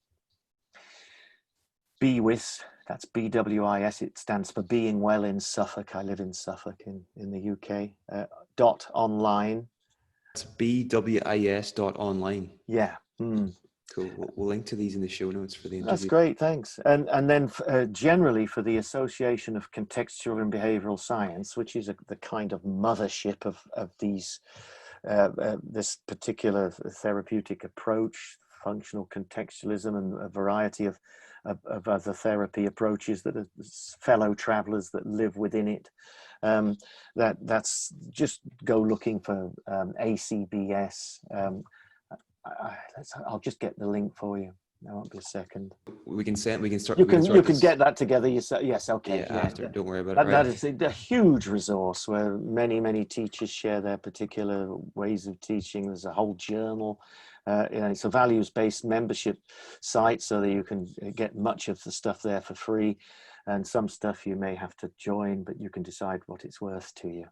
BWIS. That's BWIS. It stands for Being Well in Suffolk. I live in Suffolk in the UK. Dot online. It's bwis.online. Yeah. Cool. We'll link to these in the show notes for the That's interview. great, thanks. And then generally for the Association of Contextual and Behavioral Science, which is the kind of mothership of these this particular therapeutic approach, functional contextualism, and a variety of other therapy approaches that are fellow travelers that live within it. That's just go looking for ACBS. I'll just get the link for you. There won't be a second. We can start. You We can can start get that together yourself. Yes, okay. Yeah, after. Don't worry about it. That Right. is a huge resource where many teachers share their particular ways of teaching. There's a whole journal. You know, it's a values-based membership site, so that you can get much of the stuff there for free, and some stuff you may have to join, but you can decide what it's worth to you,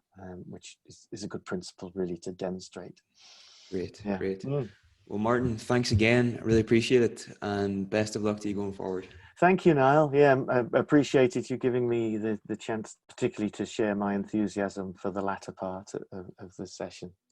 which is a good principle really to demonstrate. Great. Yeah. Great. Well, Martin, thanks again. I really appreciate it, and best of luck to you going forward. Thank you, Niall. Yeah, I appreciated you giving me the chance, particularly to share my enthusiasm for the latter part of the session.